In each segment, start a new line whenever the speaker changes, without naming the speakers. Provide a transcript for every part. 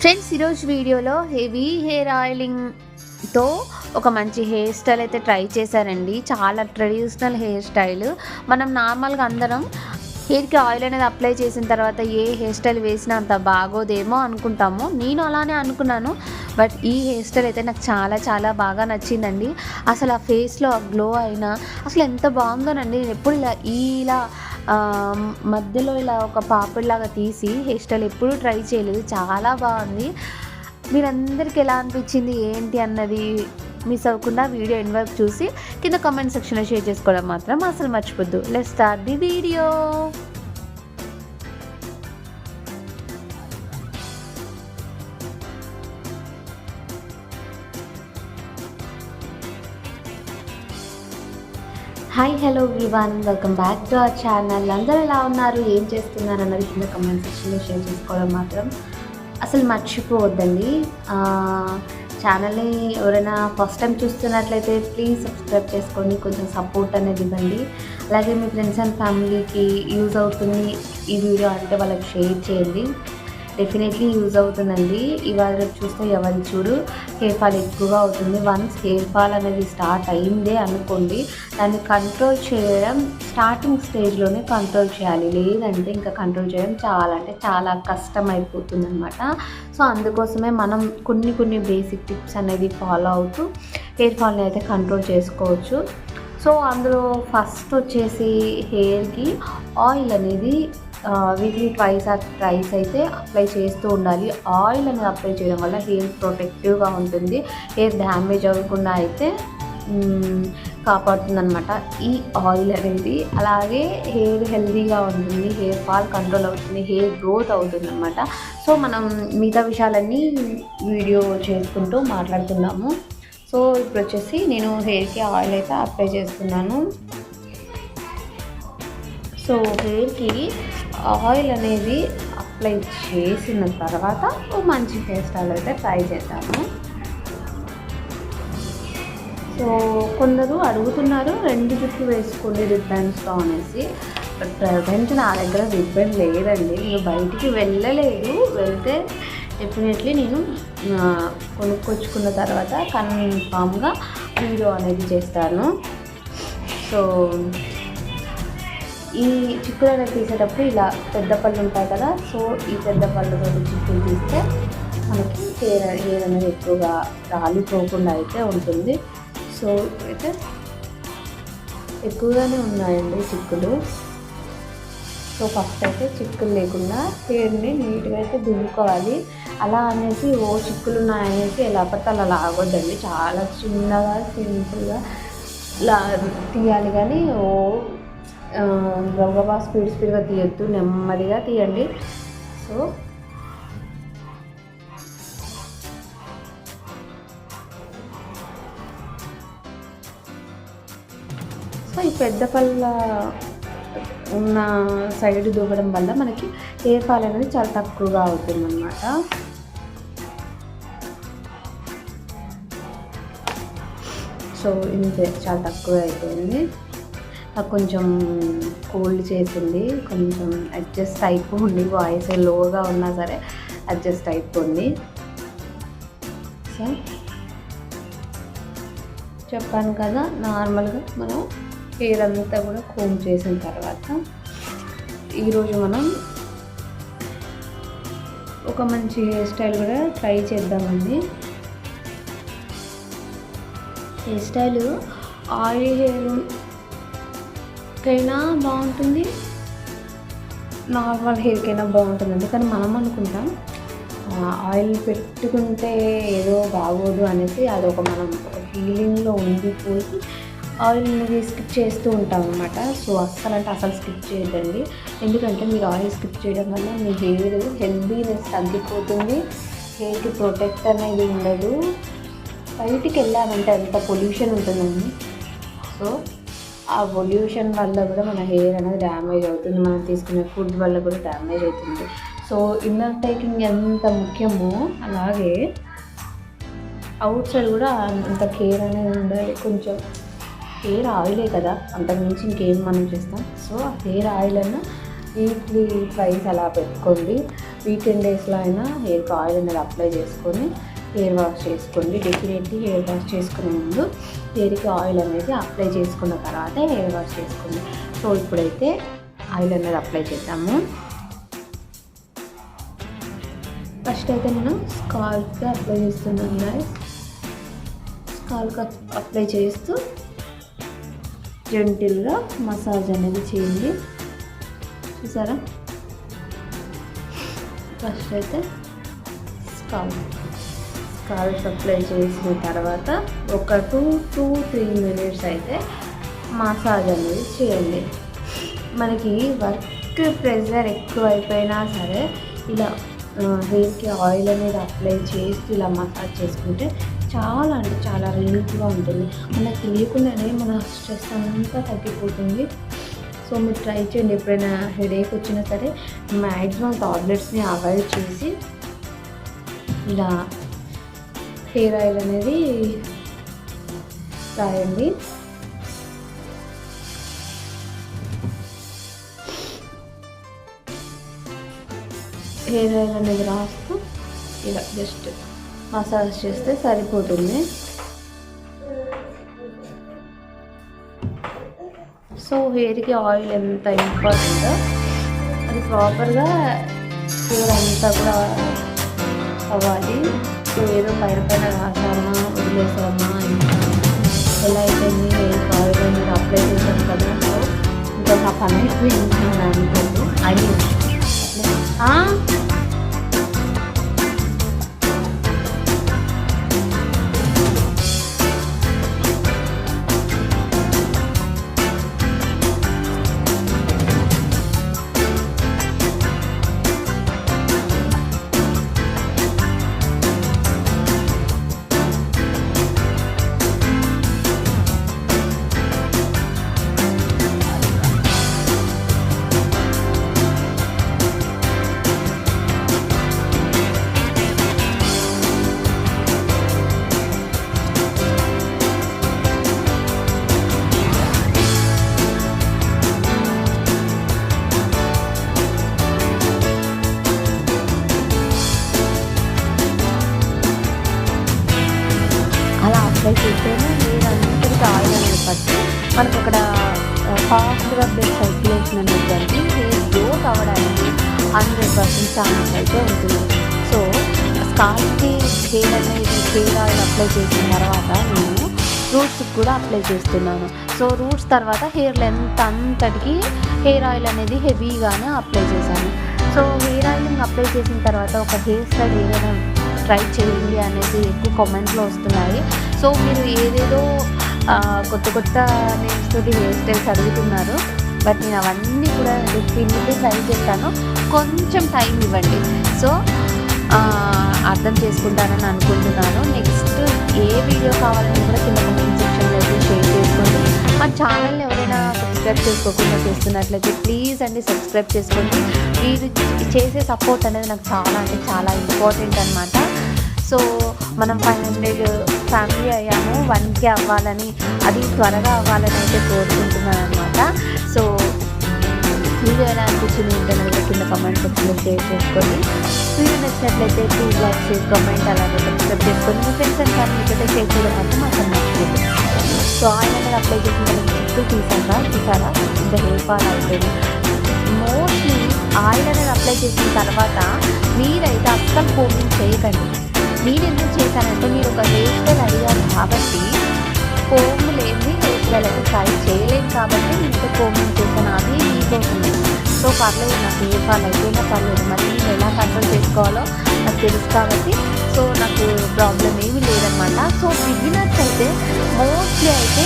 Friends, ఈరోజు వీడియోలో heavy hair ఆయిలింగ్తో ఒక మంచి హెయిర్ స్టైల్ అయితే ట్రై చేశానండి. చాలా ట్రెడిషనల్ హెయిర్ స్టైల్. మనం నార్మల్గా అందరం హెయిర్కి ఆయిల్ అనేది అప్లై చేసిన తర్వాత ఏ హెయిర్ స్టైల్ వేసినా అంత బాగోదేమో అనుకుంటాము. నేను అలానే అనుకున్నాను. బట్ ఈ హెయిర్ స్టైల్ అయితే నాకు చాలా చాలా బాగా నచ్చిందండి. అసలు ఆ ఫేస్లో ఆ గ్లో అయినా అసలు ఎంత బాగుందోనండి. నేను ఎప్పుడు ఇలా మధ్యలో ఇలా ఒక పాపిడిలాగా తీసి హెయిర్ స్టైల్ ఎప్పుడూ ట్రై చేయలేదు. చాలా బాగుంది. మీరందరికీ ఎలా అనిపించింది ఏంటి అన్నది మిస్ అవ్వకుండా వీడియో ఎండ్ వరకు చూసి కింద కామెంట్ సెక్షన్లో షేర్ చేసుకోవడం మాత్రం అసలు మర్చిపోద్దు. Let's start the video. Hi, hello everyone, welcome back to our channel. అందరూ ఎలా ఉన్నారు, ఏం చేస్తున్నారు అన్నది కింద కామెంట్ సెక్షన్లో షేర్ చేసుకోవడం మాత్రం అసలు మర్చిపోవద్దండి. ఛానల్ని ఎవరైనా ఫస్ట్ టైం చూస్తున్నట్లయితే ప్లీజ్ సబ్స్క్రైబ్ చేసుకొని కొంచెం సపోర్ట్ అనేది ఇవ్వండి. అలాగే మీ ఫ్రెండ్స్ అండ్ ఫ్యామిలీకి యూజ్ అవుతుంది ఈ వీడియో అంటే వాళ్ళకి షేర్ చేయండి. డెఫినెట్లీ యూజ్ అవుతుందండి. ఇవాళ రేపు చూస్తే ఎవరి చూడు హెయిర్ ఫాల్ ఎక్కువగా అవుతుంది. వన్స్ హెయిర్ ఫాల్ అనేది స్టార్ట్ అయిందే అనుకోండి, దాన్ని కంట్రోల్ చేయడం స్టార్టింగ్ స్టేజ్లోనే కంట్రోల్ చేయాలి. లేదంటే ఇంకా కంట్రోల్ చేయడం చాలా అంటే చాలా కష్టం అయిపోతుంది అనమాట. సో అందుకోసమే మనం కొన్ని బేసిక్ టిప్స్ అనేది ఫాలో అవుతూ హెయిర్ ఫాల్ని అయితే కంట్రోల్ చేసుకోవచ్చు. సో అందులో ఫస్ట్ వచ్చేసి హెయిర్కి ఆయిల్ అనేది వీక్లీ ట్వైస్ ఆర్ థ్రైస్ అయితే అప్లై చేస్తూ ఉండాలి. ఆయిల్ అనేది అప్లై చేయడం వల్ల హెయిర్ ప్రొటెక్టివ్గా ఉంటుంది. హెయిర్ డ్యామేజ్ అవ్వకుండా అయితే కాపాడుతుంది అనమాట ఈ ఆయిల్ అనేది. అలాగే హెయిర్ హెల్తీగా ఉంటుంది, హెయిర్ ఫాల్ కంట్రోల్ అవుతుంది, హెయిర్ గ్రోత్ అవుతుంది అనమాట. సో మనం మిగతా విషయాలన్నీ వీడియో చేసుకుంటూ మాట్లాడుతున్నాము. సో ఇప్పుడు వచ్చేసి నేను హెయిర్కి ఆయిల్ అయితే అప్లై చేస్తున్నాను. సో హెయిర్కి ఆయిల్ అనేది అప్లై చేసిన తర్వాత మంచి హెయిర్ స్టైల్ అయితే ట్రై చేద్దాము. సో కొందరు అడుగుతున్నారు 2 జుట్లు వేసుకోండి రిబ్బన్స్తో అనేసి. బట్ ప్రజెంట్ నా దగ్గర రిబ్బన్ లేదండి. నేను బయటికి వెళ్ళలేదు. వెళ్తే డెఫినెట్లీ నేను కొనుక్కొచ్చుకున్న తర్వాత కన్ఫామ్గా వీడియో అనేది చేస్తాను. సో ఈ చిక్కులు అనేది తీసేటప్పుడు ఇలా పెద్ద పళ్ళు ఉంటాయి కదా, సో ఈ పెద్ద పళ్ళతో చిక్కులు తీస్తే మనకి హెయిర్ అనేది ఎక్కువగా రాలిపోకుండా అయితే ఉంటుంది. సో అయితే ఎక్కువగానే ఉన్నాయండి చిక్కులు. సో ఫస్ట్ అయితే చిక్కులు లేకుండా హెయిర్ని నీట్గా అయితే దువ్వుకోవాలి. అలా అనేసి చిక్కులు ఉన్నాయనేసి ఎలా పడితే అలా లాగొద్దండి. చాలా చిన్నగా సింపుల్గా తీయాలి. కానీ గబగబా స్పీడ్గా తీయొద్దు, నెమ్మదిగా తీయండి. సో ఈ పెద్ద పళ్ళ ఉన్న సైడ్ దువ్వడం వల్ల మనకి హెయిర్ ఫాల్ అనేది చాలా తక్కువగా అవుతుంది అన్నమాట. సో ఇంతే, చాలా తక్కువ అయిపోయింది. నాకు కొంచెం కోల్డ్ చేసింది, కొంచెం అడ్జస్ట్ అయిపోండి. వాయిస్ లోగా ఉన్నా సరే అడ్జస్ట్ అయిపోండి. సో చెప్పాను కదా, నార్మల్గా మనం హెయిర్ అంతా కూడా కోమ్ చేసిన తర్వాత ఈరోజు మనం ఒక మంచి హెయిర్ స్టైల్ కూడా ట్రై చేద్దామండి. హెయిర్ స్టైల్ ఆయిల్ హెయిర్కైనా బాగుంటుంది, నార్మల్ హెయిర్కైనా బాగుంటుందండి. కానీ మనం అనుకుంటాం ఆయిల్ పెట్టుకుంటే ఏదో బాగోదు అనేసి అదొక మనం ఒక ఫీలింగ్లో ఉండిపోయి ఆయిల్ అనేది స్కిప్ చేస్తూ ఉంటాం అన్నమాట. సో అస్సలు స్కిప్ చేయొద్దండి. ఎందుకంటే మీరు ఆయిల్ స్కిప్ చేయడం వల్ల మీ హెయిర్ హెల్దీనెస్ తగ్గిపోతుంది, హెయిర్కి ప్రొటెక్ట్ అనేది ఉండదు. బయటికి వెళ్ళామంటే అంత పొల్యూషన్ ఉంటుందండి. సో ఆ పొల్యూషన్ వల్ల కూడా మన హెయిర్ అనేది డ్యామేజ్ అవుతుంది, మనం తీసుకునే ఫుడ్ వల్ల కూడా డ్యామేజ్ అవుతుంది. సో ఇన్నర్ టేకింగ్ ఎంత ముఖ్యమో అలాగే అవుట్ సైడ్ కూడా అంత కేర్ అనేది ఉండాలి. కొంచెం హెయిర్ ఆయిలే కదా, అంతకుమించి ఇంకేం మనం చేస్తాం. సో హెయిర్ ఆయిల్ అన్న వీక్లీ ట్వైస్ అలా పెట్టుకోండి. వీకెండ్ డేస్లో అయినా హెయిర్కి ఆయిల్ అనేది అప్లై చేసుకొని హెయిర్ వాష్ చేసుకోండి. డెఫినెట్లీ హెయిర్ వాష్ చేసుకునే ముందు హెయిర్కి ఆయిల్ అనేది అప్లై చేసుకున్న తర్వాత హెయిర్ వాష్ చేసుకోండి. సో ఇప్పుడైతే ఆయిల్ అనేది అప్లై చేద్దాము. ఫస్ట్ అయితే నేను స్కాల్ప్కి అప్లై చేస్తున్నాను గైస్. స్కాల్ప్కి అప్లై చేస్తూ జెంటిల్గా మసాజ్ అనేది చేయండి. చూసారా? ఫస్ట్ అయితే స్కాల్ప్ అప్లై చేసిన తర్వాత ఒక 2 to 3 minutes అయితే మసాజ్ అనేది చేయండి. మనకి వర్క్ ప్రెషర్ ఎక్కువ అయిపోయినా సరే ఇలా హెయిర్కి ఆయిల్ అనేది అప్లై చేస్తూ ఇలా మసాజ్ చేసుకుంటే చాలా అంటే చాలా రిలీఫ్గా ఉంటుంది. మనకు తెలియకుండానే మన స్ట్రెస్ అంతా తగ్గిపోతుంది. సో మీరు ట్రై చేయండి. ఎప్పుడైనా హెడేక్ వచ్చినా సరే మ్యాక్సిమం టాబ్లెట్స్ని అవాయిడ్ చేసి ఇలా హెయిర్ ఆయిల్ అనేది రాయండి. హెయిర్ ఆయిల్ అనేది రాస్తూ ఇలా జస్ట్ మసాజ్ చేస్తే సరిపోతుంది. సో హెయిర్కి ఆయిల్ ఎంత ఇంపార్టెంటో అది ప్రాపర్గా హెయిర్ అంతా కూడా అవ్వాలి. సో ఏదో పైన రాసామా వదిలేసామా ఎలా అయిపోయింది హెయిర్కి ఆయిల్ అనేది అప్లై చేసాం కదా, సో ఇంకా ఆ పని అయిపోయింది అనుకోండి. అయ్యి అప్లై చేస్తేనే హెయిర్ అంతటికి ఆయిల్ అనేది పట్టి మనకు అక్కడ ఫాస్ట్గా బ్లడ్ సర్క్యులేషన్ అనేది జరిగి హెయిర్ గ్రోత్ అవ్వడానికి 100% ఛాన్స్ అయితే ఉంటుంది. సో స్కాల్ప్కి హెయిర్ ఆయిల్ అప్లై చేసిన తర్వాత నేను రూట్స్కి కూడా అప్లై చేస్తున్నాను. సో రూట్స్ తర్వాత హెయిర్ లెంత్ అంతటికి హెయిర్ ఆయిల్ అనేది హెవీగానే అప్లై చేశాను. సో హెయిర్ ఆయిలింగ్ అప్లై చేసిన తర్వాత ఒక హెయిర్ స్టైల్ ఏదైనా ట్రై చేయండి అనేది ఎక్కువ కామెంట్లో వస్తున్నాయి. సో మీరు ఏదేదో కొత్త నేమ్స్ తోటి హెయిర్ స్టైల్స్ అడుగుతున్నారు. బట్ నేను అవన్నీ కూడా డెఫినెట్లీ ట్రై చేస్తాను. కొంచెం టైం ఇవ్వండి. సో అర్థం చేసుకుంటానని అనుకుంటున్నాను. నెక్స్ట్ ఏ వీడియో కావాలని కూడా కింద కామెంట్ సెక్షన్లో అయితే షేర్ చేసుకోండి. మా ఛానల్ని ఎవరైనా సబ్స్క్రైబ్ చేసుకోకుండా చేస్తున్నట్లయితే ప్లీజ్ అండి సబ్స్క్రైబ్ చేసుకోండి. మీరు చేసే సపోర్ట్ అనేది నాకు చాలా అంటే చాలా ఇంపార్టెంట్ అనమాట. సో మనం 500 ఫ్యామిలీ అయ్యాము, 1K అవ్వాలని, అది త్వరగా అవ్వాలని అయితే కోరుకుంటున్నాను అనమాట. సో వీడియో ఎలా అనిపించింది ఏంటనేది కింద కామెంట్ సెక్షన్లో షేర్ చేసుకోండి. వీడియో నచ్చినట్లయితే ప్లీజ్ లైక్, షేర్, కామెంట్ అలాగే సబ్స్క్రైబ్ చేసుకోండి. మీ ఫ్రెండ్స్ అండ్ ఫ్యామిలీతో షేర్ చేయడం అంటే మాకు నచ్చుతుంది. సో ఆయిల్ అనేది అప్లై చేసిన చుట్టూ చూసారా ఇంకా హెయిర్ ఫాల్ అయిపోయింది. మోస్ట్లీ ఆయిల్ అనేది అప్లై చేసిన తర్వాత మీరైతే అస్సలు కోమింగ్ చేయకండి. నేను ఎందుకు చేశానంటే మీరు ఒక హెయిర్ స్టైల్ అడిగారు కాబట్టి, కోమ్ లేని హెయిర్ స్టైల్ అయితే ట్రై చేయలేము కాబట్టి నేనైతే కోమింగ్ చేశాను. అది మీకోసమే. సో పర్లేదు, నాకు హెయిర్ ఫాల్ అయిపోయినా పర్లేదు, మరి నేను ఎలా కంట్రోల్ చేసుకోవాలో నాకు తెలుసు కాబట్టి సో నాకు ప్రాబ్లం ఏమీ లేదనమాట. సో బిగినర్స్ అయితే మోస్ట్లీ అయితే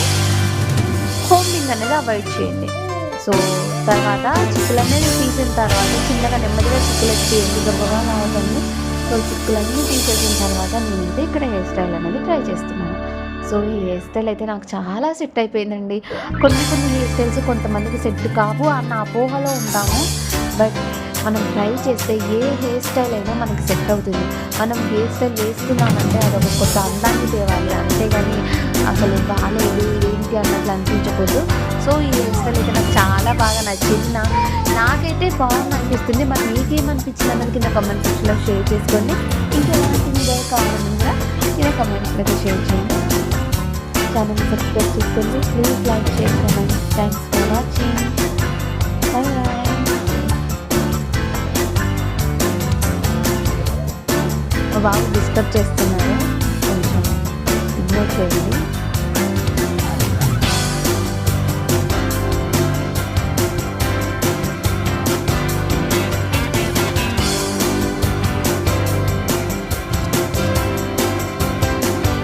కోమింగ్ అనేది అవాయిడ్ చేయండి. సో తర్వాత చిక్కులన్నీ తీసిన తర్వాత చిన్నగా నెమ్మదిగా చిక్కులు ఎత్తి గొప్పగా రావద్దండి. సో చిక్కులన్నీ తీసేసిన తర్వాత నేనైతే ఇక్కడ హెయిర్ స్టైల్ అనేది ట్రై చేస్తున్నాను. సో ఈ హెయిర్ స్టైల్ అయితే నాకు చాలా సెట్ అయిపోయిందండి. కొన్ని హెయిర్ స్టైల్స్ కొంతమందికి సెట్ కావు అన్న అపోహలో ఉంటాము. బట్ మనం ట్రై చేస్తే ఏ హెయిర్ స్టైల్ అయినా మనకి సెట్ అవుతుంది. మనం హెయిర్ స్టైల్ వేసుకున్నామంటే అదొక కొత్త అందాన్ని తేవాలి, అంతేగాని అసలు బాగాలేదు ఇదేంటి అన్నట్లు అనిపించకూడదు. సో ఈ హెయిర్ స్టైల్ అయితే నాకు చాలా బాగా నచ్చింది. నాకైతే బాగుంది అనిపిస్తుంది. మరి మీకేమనిపించింది అన్నది కింద కామెంట్ సెక్షన్లో షేర్ చేసుకోండి. ఇంకా ఎలాంటి వీడియో కావాలని కూడా కింద కామెంట్స్లో షేర్ చేయండి. ఛానల్ సబ్స్క్రైబ్ చేసుకోండి. Please like share comment. Thanks for watching. Bye bye. మా బాబు డిస్టర్బ్ చేస్తున్నారు, కొంచెం ఇగ్నోర్ చేయండి.